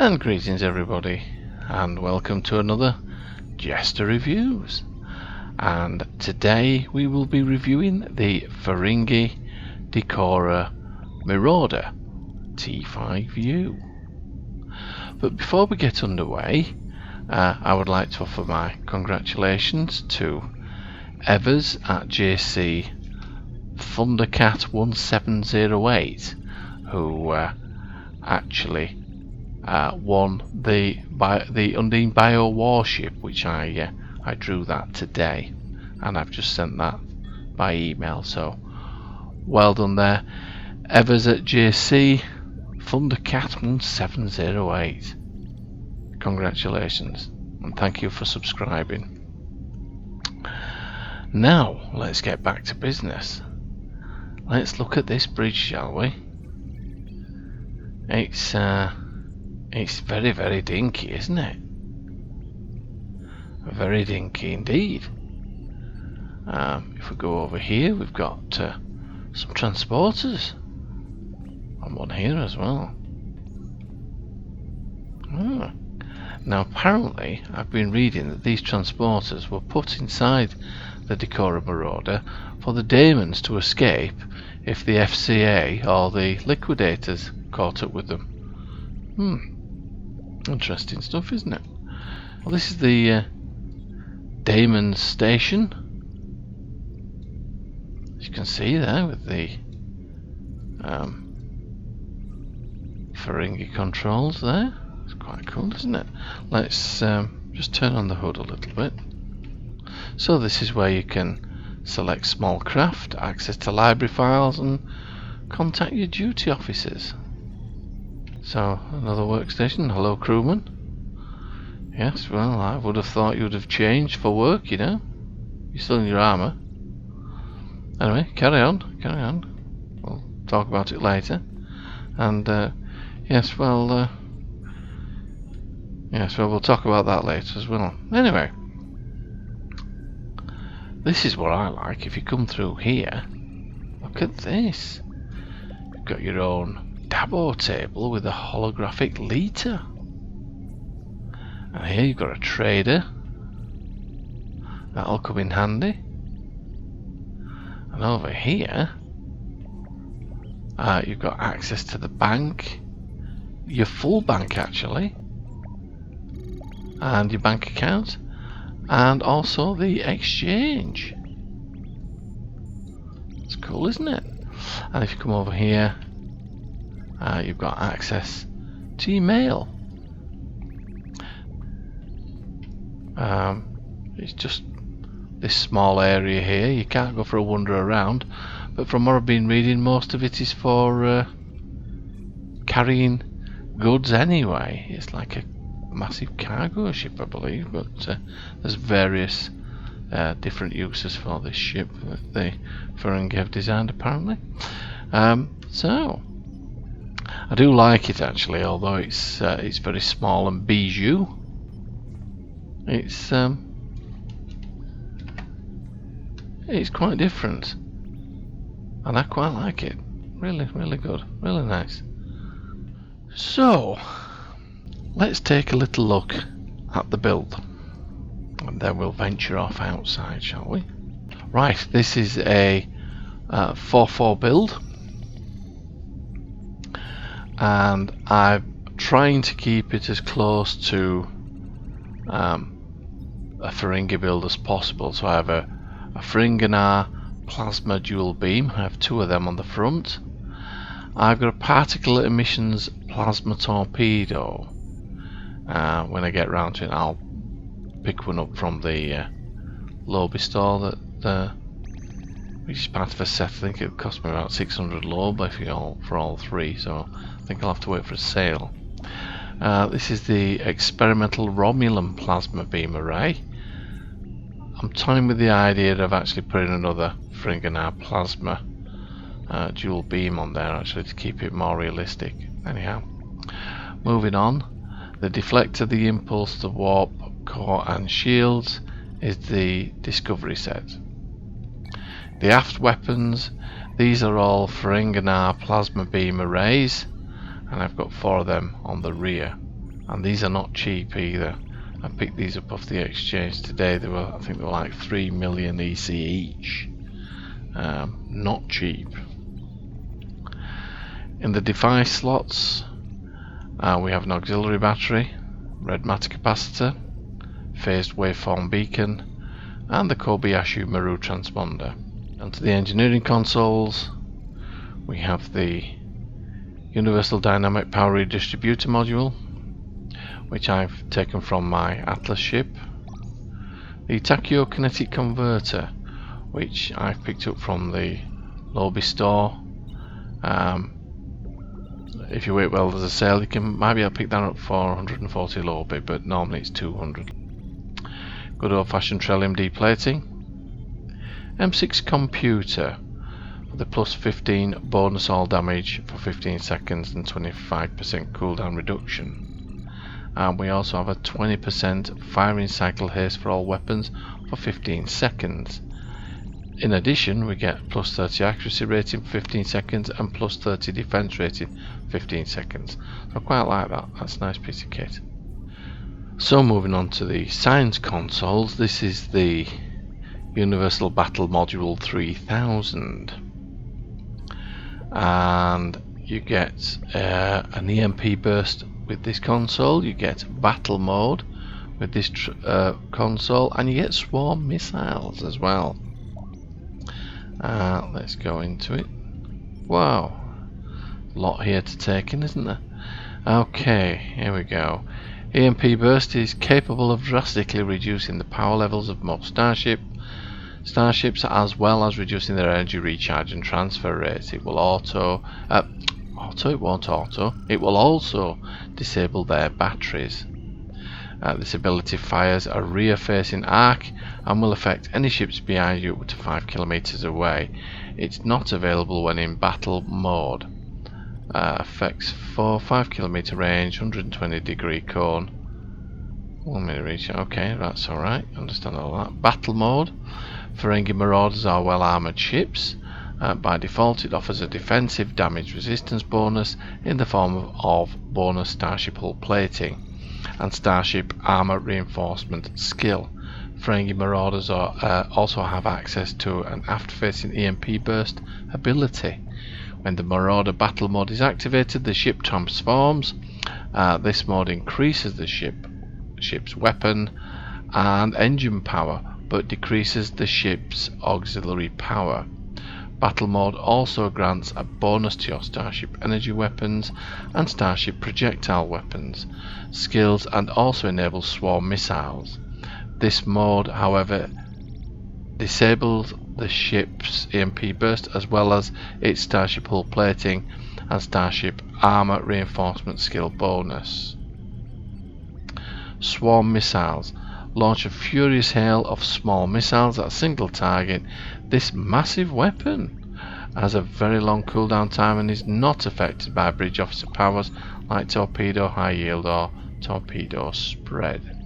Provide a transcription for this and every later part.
And greetings everybody, and welcome to another JeSter Reviews. And today we will be reviewing the Ferengi Marauder T5-U. But before we get underway, I would like to offer my congratulations to Evers at JC Thundercat 1708, who actually won the Undine Bio Warship, which I drew that today, and I've just sent that by email. So well done there, Evers at JC Thundercat 1708. Congratulations, and thank you for subscribing. Now let's get back to business. Let's look at this bridge, shall we? It's very, very dinky, isn't it? Very dinky indeed. If we go over here, we've got some transporters, and one here as well. Now apparently I've been reading that these transporters were put inside the Marauder for the daemons to escape if the FCA or the liquidators caught up with them. Interesting stuff, isn't it? Well, this is the Daemon station, as you can see there, with the Ferengi controls there. It's quite cool, isn't it? Let's just turn on the hood a little bit. So this is where you can select small craft, access to library files, and contact your duty officers. So another workstation. Hello, crewman. Yes, well, I would have thought you would have changed for work, you know. You're still in your armour. Anyway, carry on. We'll talk about it later. And yes, well, we'll talk about that later as well. Anyway, this is what I like. If you come through here, look at this. You've got your own Dabo table with a holographic liter, and here you've got a trader. That'll come in handy. And over here you've got access to the bank, your full bank actually, and your bank account, and also the exchange. It's cool, isn't it? And if you come over here, you've got access to your mail. It's just this small area here. You can't go for a wander around, but from what I've been reading, most of it is for carrying goods anyway. It's like a massive cargo ship, I believe, but there's various different uses for this ship that the Ferengi have designed apparently. So I do like it actually, although it's very small and bijou. It's quite different, and I quite like it. Really, really good, really nice. So let's take a little look at the build, and then we'll venture off outside, shall we? Right, this is a 4-4 build, and I'm trying to keep it as close to a Ferengi build as possible. So I have a Ferengi plasma dual beam. I have two of them on the front. I've got a particle emissions plasma torpedo. When I get round to it, I'll pick one up from the Lobby store which is part of a set. I think it cost me about 600 Lobe for all three, so I think I'll have to wait for a sale. This is the experimental Romulan plasma beam array. I'm toying with the idea of actually putting another Ferengi plasma dual beam on there actually to keep it more realistic. Anyhow, moving on. The deflector, the impulse, the warp, core and shields is the discovery set. The aft weapons, these are all Ferengi plasma beam arrays, and I've got 4 of them on the rear. and these are not cheap either. I picked these up off the exchange today. They were, I think they were like 3 million EC each. Not cheap. In the device slots, we have an auxiliary battery, red matter capacitor, phased waveform beacon, and the Kobayashi Maru transponder. Onto the engineering consoles, we have the Universal Dynamic Power Redistributor module, which I've taken from my Atlas ship. The Tachyokinetic converter, which I've picked up from the Lobby store. If you wait well, there's a sale. You can maybe I'll pick that up for 140 Lobby, but normally it's 200. Good old-fashioned Trellium deplating. M6 computer, the plus 15 bonus all damage for 15 seconds and 25% cooldown reduction. And we also have a 20% firing cycle haste for all weapons for 15 seconds. In addition, we get plus 30 accuracy rating for 15 seconds and plus 30 defense rating 15 seconds. I quite like that. That's a nice piece of kit. So moving on to the science consoles, this is the Universal Battle Module 3000, and you get an EMP burst with this console, you get battle mode with this console, and you get swarm missiles as well. Let's go into it. Wow, a lot here to take in, isn't there? Okay, here we go. EMP burst is capable of drastically reducing the power levels of most starships, as well as reducing their energy recharge and transfer rates. It will it will also disable their batteries. This ability fires a rear-facing arc and will affect any ships behind you up to 5 kilometers away. It's not available when in battle mode. Effects for 5 kilometer range, 120 degree cone, 1 minute reach. Okay, that's alright, understand all that. Battle mode. Ferengi Marauders are well armoured ships. By default, it offers a defensive damage resistance bonus in the form of bonus starship hull plating and starship armour reinforcement skill. Ferengi Marauders also have access to an aft-facing EMP burst ability. When the Marauder battle mode is activated, the ship transforms. This mode increases the ship's weapon and engine power, but decreases the ship's auxiliary power. Battle mode also grants a bonus to your starship energy weapons and starship projectile weapons skills, and also enables swarm missiles. This mode, however, disables the ship's EMP burst as well as its starship hull plating and starship armour reinforcement skill bonus. Swarm missiles. Launch a furious hail of small missiles at a single target. This massive weapon has a very long cooldown time and is not affected by bridge officer powers like torpedo, high yield or torpedo spread.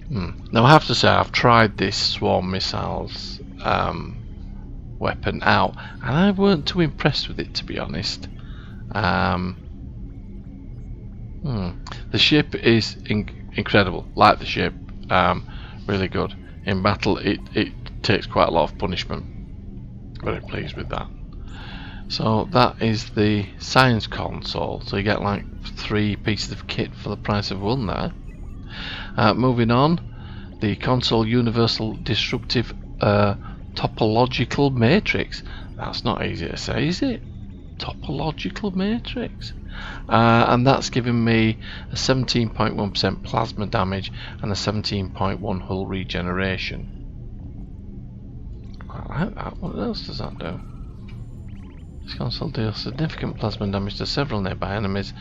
Now I have to say I've tried this swarm missiles weapon out and I weren't too impressed with it, to be honest. The ship is incredible, like the ship, really good. In battle it takes quite a lot of punishment. Very pleased with that. So that is the science console, so you get like 3 pieces of kit for the price of 1 there. Moving on, the console universal disruptive topological matrix. That's not easy to say, is it? Topological matrix. And that's given me a 17.1% plasma damage and a 17.1 hull regeneration. I like that. What else does that do? This console deals significant plasma damage to several nearby enemies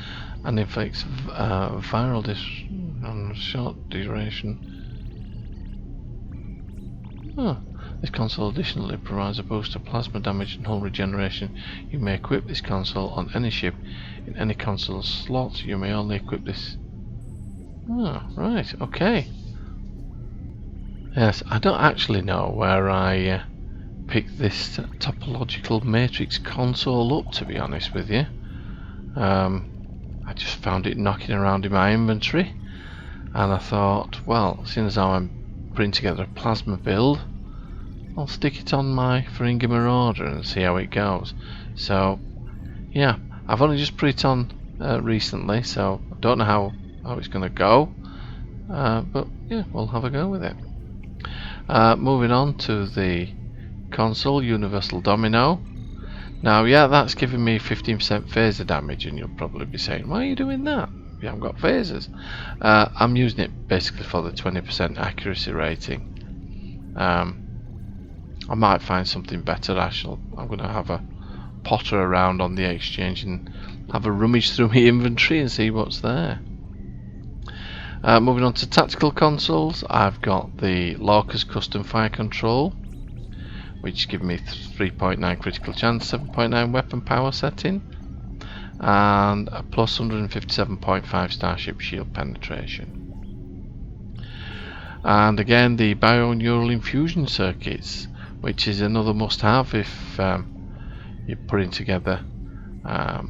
and inflicts viral on short duration. This console additionally provides a boost of plasma damage and hull regeneration. You may equip this console on any ship in any console slot. You may only equip this. Right, okay. Yes, I don't actually know where I picked this topological matrix console up, to be honest with you. I I just found it knocking around in my inventory, and I thought, well, seeing as how I'm putting together a plasma build, I'll stick it on my Ferengi Marauder and see how it goes. So yeah, I've only just put it on recently, so I don't know how it's going to go, but yeah, we'll have a go with it. Moving on to the console, Universal Domino. Now, yeah, that's giving me 15% phaser damage, and you'll probably be saying, why are you doing that? You haven't got phasers. I'm using it basically for the 20% accuracy rating. I might find something better. I'm going to have a potter around on the exchange and have a rummage through my inventory and see what's there. Moving on to tactical consoles, I've got the Lorca's Custom Fire Control, which gives me 3.9 critical chance, 7.9 weapon power setting, and a plus 157.5 Starship Shield penetration. And again, the Bioneural Infusion Circuits, which is another must-have if you're putting together a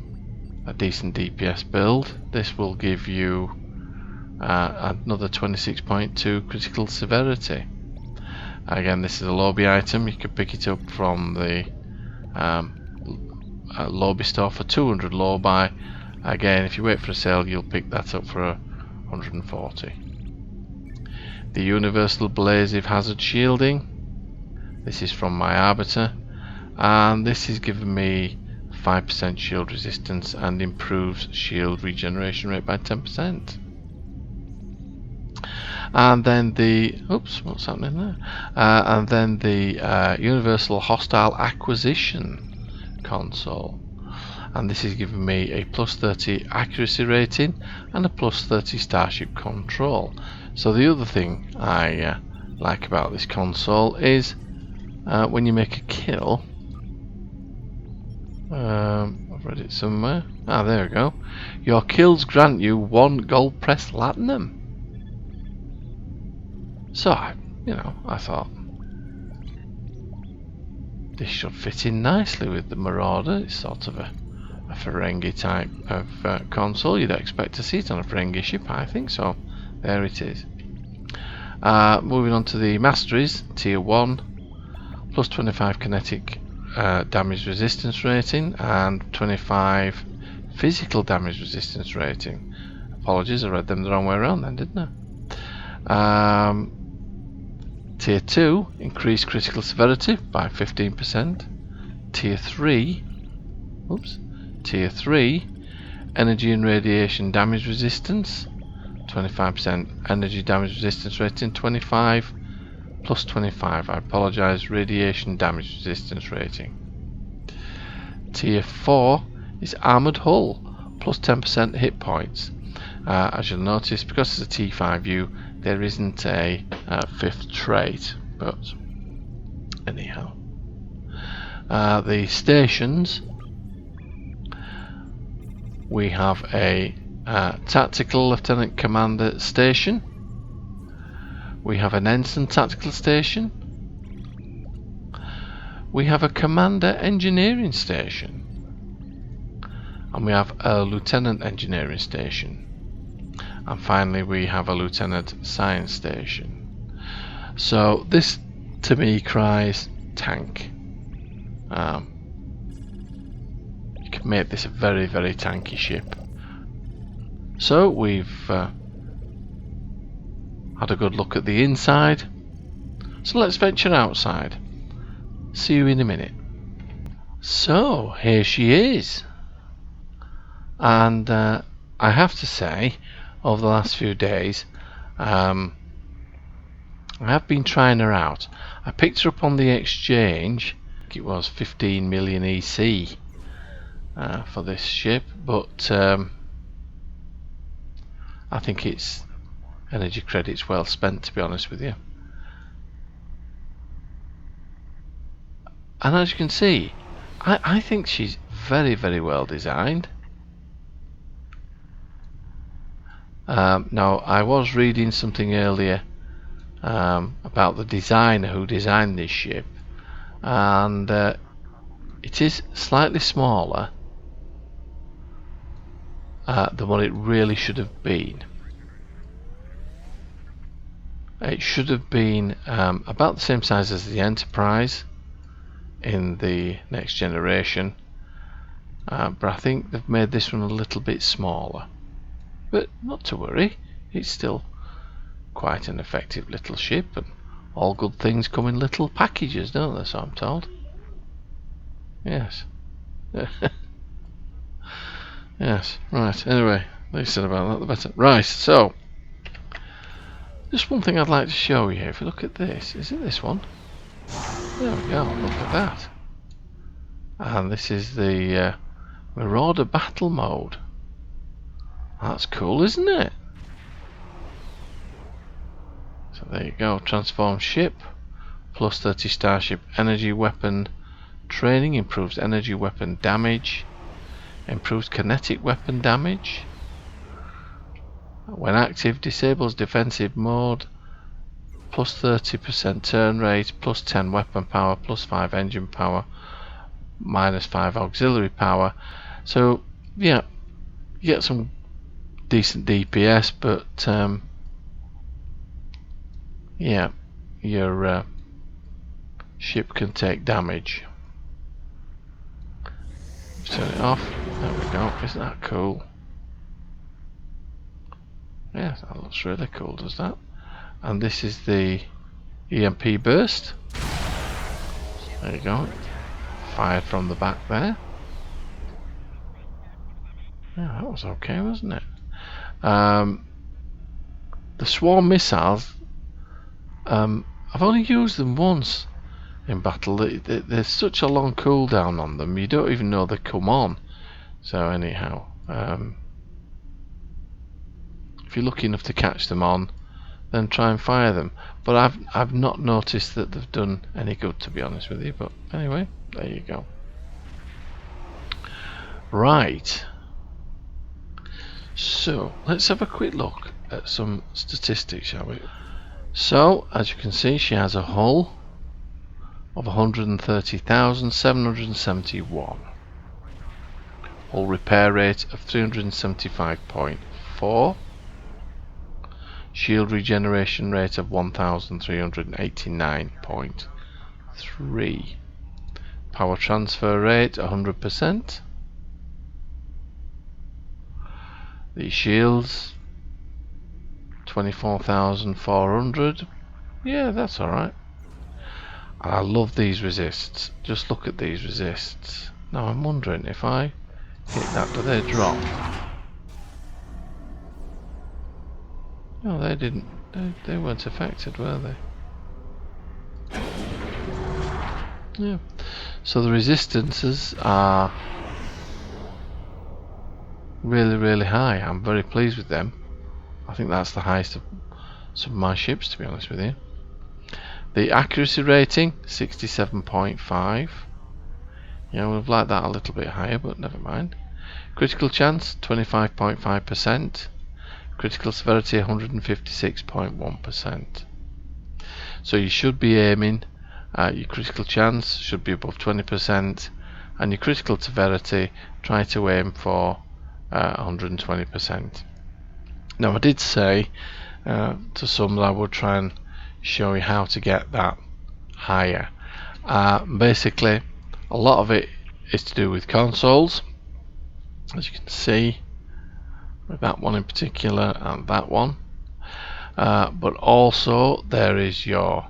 decent DPS build. This will give you another 26.2 critical severity. Again, this is a lobby item. You could pick it up from the lobby store for 200 lobby. Again, if you wait for a sale, you'll pick that up for 140. The Universal Blasive Hazard Shielding. This is from my Arbiter, and this is giving me 5% shield resistance and improves shield regeneration rate by 10%. And then the what's happening there? And then the Universal Hostile Acquisition console, and this is giving me a plus 30 accuracy rating and a plus 30 starship control. So the other thing I like about this console is when you make a kill, I've read it somewhere. There we go. Your kills grant you 1 gold press platinum. So, I thought this should fit in nicely with the Marauder. It's sort of a Ferengi type of console. You'd expect to see it on a Ferengi ship, I think so. There it is. Moving on to the Masteries, Tier 1, plus 25 kinetic damage resistance rating and 25 physical damage resistance rating. Apologies, I read them the wrong way around then, didn't I? Tier 2, increased critical severity by 15%. Tier 3, energy and radiation damage resistance, 25% energy damage resistance rating, 25 plus 25, I apologise, radiation damage resistance rating. Tier 4 is armoured hull, plus 10% hit points. As you'll notice, because it's a T5-U, there isn't a 5th trait, but anyhow. The stations, we have a Tactical Lieutenant Commander station, we have an Ensign Tactical Station, we have a Commander Engineering Station, and we have a Lieutenant Engineering Station. And finally we have a Lieutenant Science Station. So this to me cries tank. You can make this a very, very tanky ship. So we've had a good look at the inside. So let's venture outside. See you in a minute. So here she is. And I have to say, over the last few days, I have been trying her out. I picked her up on the exchange. I think it was 15 million EC for this ship, but I think it's energy credits well spent, to be honest with you. And as you can see, I think she's very, very well designed. Now, I was reading something earlier about the designer who designed this ship, and it is slightly smaller, than what it really should have been. It should have been about the same size as the Enterprise in the next generation, but I think they've made this one a little bit smaller. But not to worry, it's still quite an effective little ship, and all good things come in little packages, don't they? So I'm told. Yes. Yes, right, anyway, the least said about that the better. Right, so just one thing I'd like to show you. If you look at this, is it this one? There we go, look at that. And this is the Marauder battle mode. That's cool, isn't it? So there you go, transform ship, plus 30 starship energy weapon training, improves energy weapon damage, improves kinetic weapon damage. When active, disables defensive mode, plus 30% turn rate, plus 10 weapon power, plus 5 engine power, minus 5 auxiliary power. So yeah, you get some decent DPS, but yeah, your ship can take damage. Turn it off. There we go. Isn't that cool? Yeah, that looks really cool, does that? And this is the EMP burst. There you go. Fired from the back there. Yeah, that was okay, wasn't it? The swarm missiles, I've only used them once in battle. There's such a long cooldown on them, you don't even know they come on. So anyhow, if you're lucky enough to catch them on, then try and fire them. But I've not noticed that they've done any good, to be honest with you. But anyway, there you go. Right. So let's have a quick look at some statistics, shall we? So as you can see, she has a hull of 130,771. Hull repair rate of 375.4. Shield regeneration rate of 1,389.3. Power transfer rate 100%. The shields 24,400. Yeah, that's alright. And I love these resists. Just look at these resists. Now I'm wondering, if I hit that, do they drop? No, they didn't. They weren't affected, were they? Yeah. So the resistances are really, really high. I'm very pleased with them. I think that's the highest of some of my ships, to be honest with you. The accuracy rating 67.5. Yeah, we'd have liked that a little bit higher, but never mind. Critical chance 25.5%. Critical severity 156.1%. So you should be aiming your critical chance should be above 20%, and your critical severity try to aim for 120%. Now I did say to some that I would try and show you how to get that higher. Basically a lot of it is to do with consoles, as you can see with that one in particular and that one, but also there is your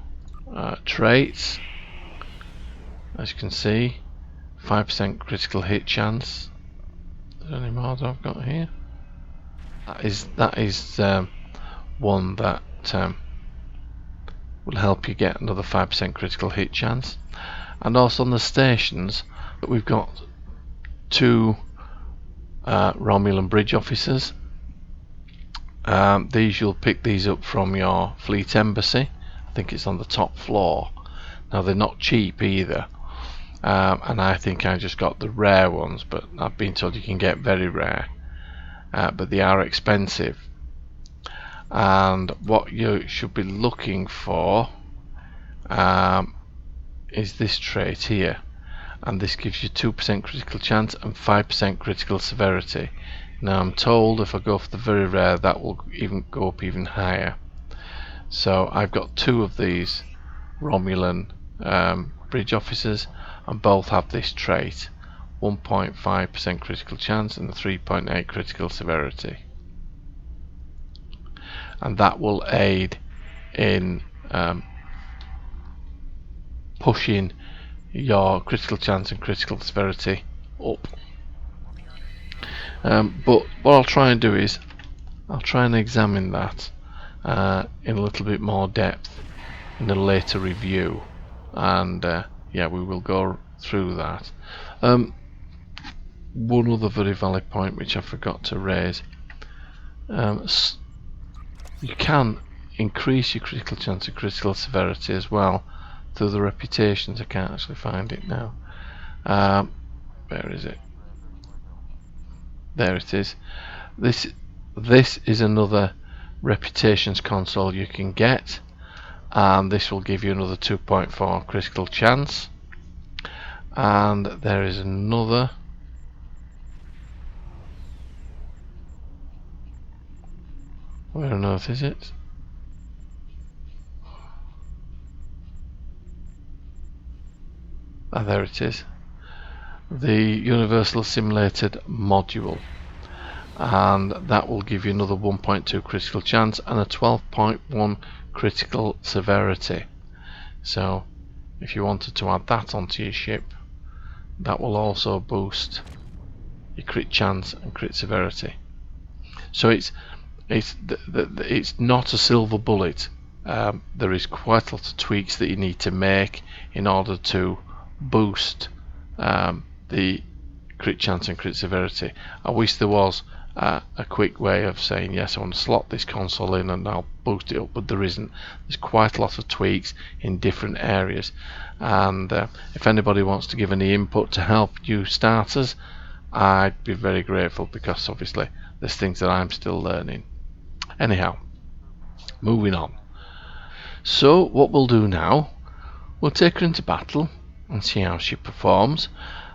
traits. As you can see, 5% critical hit chance. Is there any more that I've got here? That is one that will help you get another 5% critical hit chance. And also on the stations, we've got 2 Romulan bridge officers. These, you'll pick these up from your fleet embassy. I think it's on the top floor. Now they're not cheap either, and I think I just got the rare ones, but I've been told you can get very rare, but they are expensive. And what you should be looking for is this trait here, and this gives you 2% critical chance and 5% critical severity. Now I'm told if I go for the very rare, that will even go up even higher. So I've got 2 of these Romulan bridge officers, and both have this trait: 1.5% critical chance and a 3.8 critical severity, and that will aid in pushing your critical chance and critical severity up. But what I'll try and do is I'll try and examine that in a little bit more depth in a later review, and yeah, we will go through that. One other very valid point which I forgot to raise: you can increase your critical chance and critical severity as well through the reputations. I can't actually find it now. Where is it? There it is. This is another reputations console you can get, and this will give you another 2.4 critical chance. And there is another. Where on earth is it? Ah, there it is. The Universal Simulated module, and that will give you another 1.2 critical chance and a 12.1 critical severity. So if you wanted to add that onto your ship, that will also boost your crit chance and crit severity. So it's not a silver bullet. There is quite a lot of tweaks that you need to make in order to boost the crit chance and crit severity. I wish there was a quick way of saying, yes, I want to slot this console in and I'll boost it up, but there isn't. There's quite a lot of tweaks in different areas, and if anybody wants to give any input to help new starters, I'd be very grateful, because obviously there's things that I'm still learning. Anyhow, moving on. So what we'll do now, we'll take her into battle and see how she performs.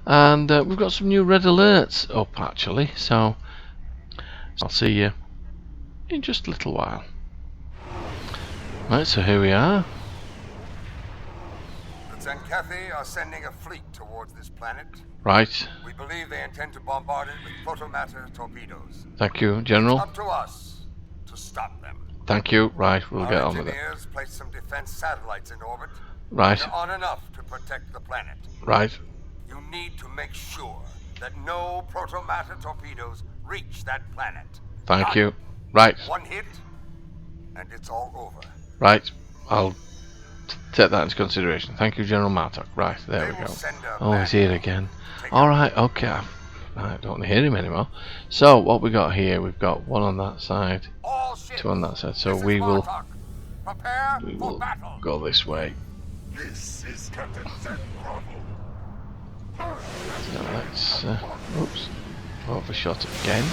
And we've got some new red alerts up actually, so I'll see you in just a little while. Right, so here we are. The Zenkethi are sending a fleet towards this planet. Right. We believe they intend to bombard it with protomatter torpedoes. Thank you, General. It's up to us to stop them. Thank you. Right, we'll get on with it. Our engineers placed some defense satellites in orbit. Right. They're on enough to protect the planet. Right. You need to make sure that no protomatter torpedoes reach that planet. Thank you. Right. One hit, and it's all over. Right. I'll take that into consideration. Thank you, General Martok. Right, there we go. Oh, he's here again. Alright, okay. I don't want to hear him anymore. So, what we got here, we've got one on that side, 2 on that side. So we will go this way. This is Captain Zen Bravo. So let's, oops, overshot again.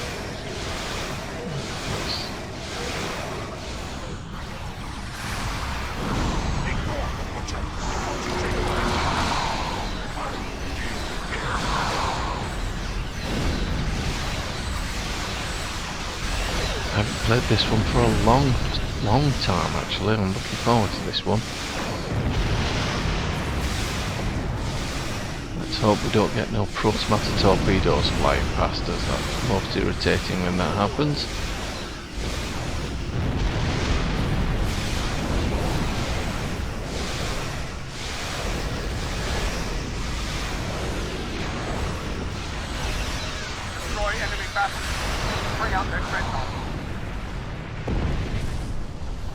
I haven't played this one for a long time actually. I'm looking forward to this one. Let's hope we don't get no protomatter torpedoes flying past us. That's most irritating when that happens. Destroy enemy battleships. Bring out their dreadnought.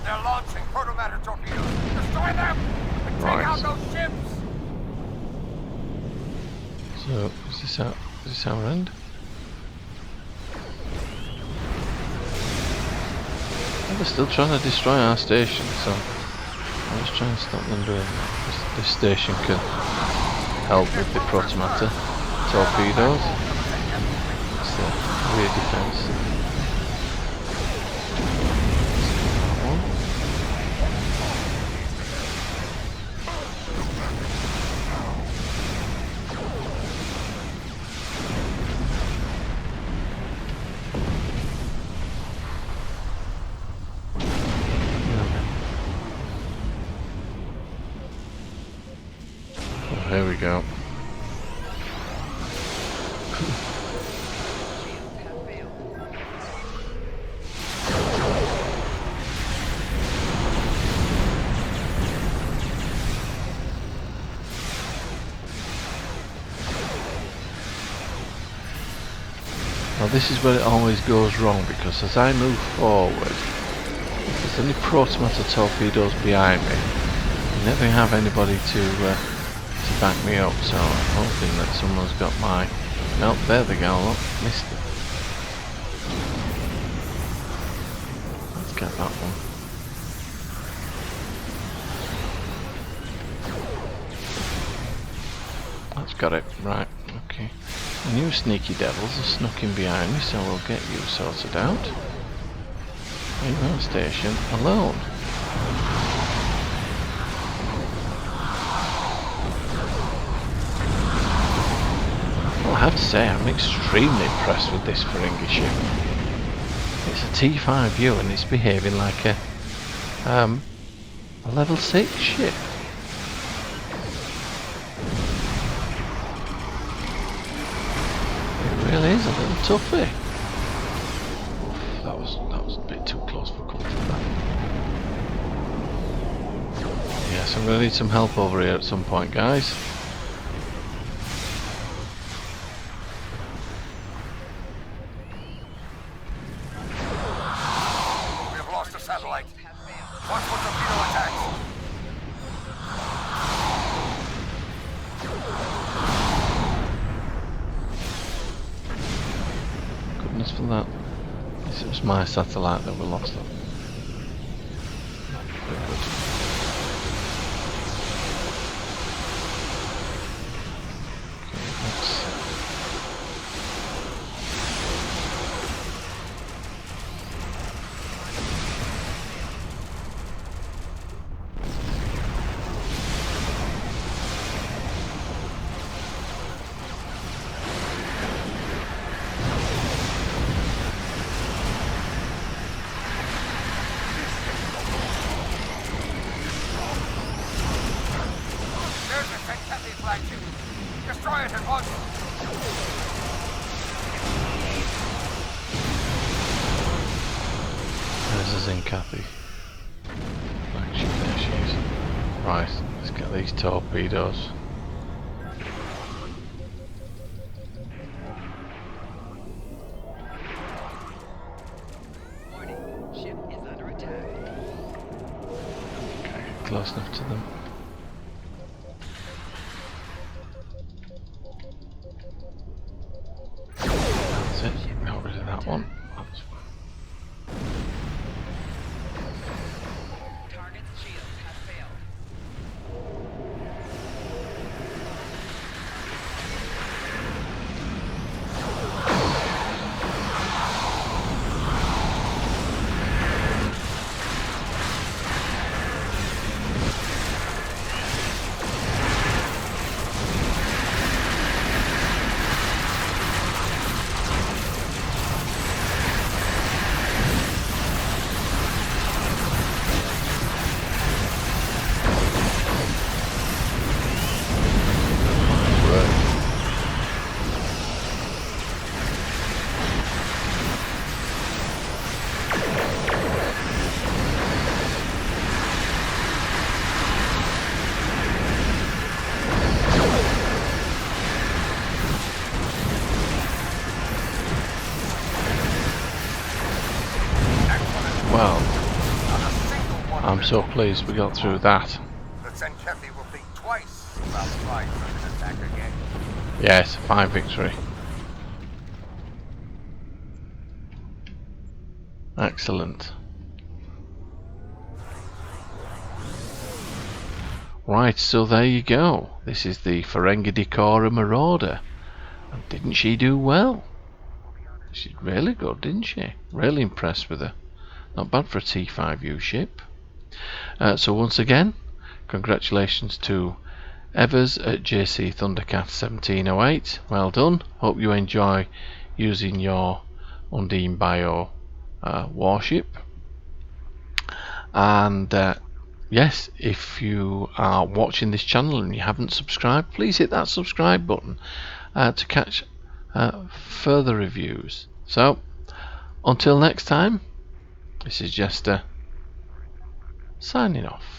They're launching protomatter torpedoes. Destroy them! And take out those ships! So, is this our end? They're still trying to destroy our station, so I'm just trying to stop them doing that. This station can help with the protomatter torpedoes. It's the rear defense. here we go. Now this is where it always goes wrong, because as I move forward, if there's any protomatter torpedoes behind me, I never have anybody to back me up, so I'm hoping that someone's got my... Nope, there they go, look, missed it. Let's get that one. That's got it, right, okay. And you sneaky devils are snuck in behind me, so we'll get you sorted out. Leave that station alone. Well, I have to say, I'm extremely impressed with this Ferengi ship. It's a T5-U and it's behaving like a level 6 ship. It really is a little toughie. Oof, that was a bit too close for comfort. Yes, I'm going to need some help over here at some point, guys. Satellite. Watch for torpedo attacks. Goodness for that. Yes, it was my satellite that we lost it. Very good. Okay, let's... Destroy it at once! There's a Zincathi. Flagship, there she is. Right, let's get these torpedoes. Warning, ship is under attack. Okay, close enough to them. That's it, got rid of that one. That's... Target's shields have failed. Well, I'm so pleased we got through that. The Zenkethi will think twice about trying such an attack again. Yes, fine victory. Excellent. Right, so there you go. This is the Ferengi Decora Marauder. And didn't she do well? She's really good, didn't she? Really impressed with her. Not bad for a T5-U ship. So once again, congratulations to Evers at JC Thundercat 1708. Well done. Hope you enjoy using your Undine Bio warship. And yes, if you are watching this channel and you haven't subscribed, please hit that subscribe button to catch further reviews. So, until next time, this is JeSter signing off.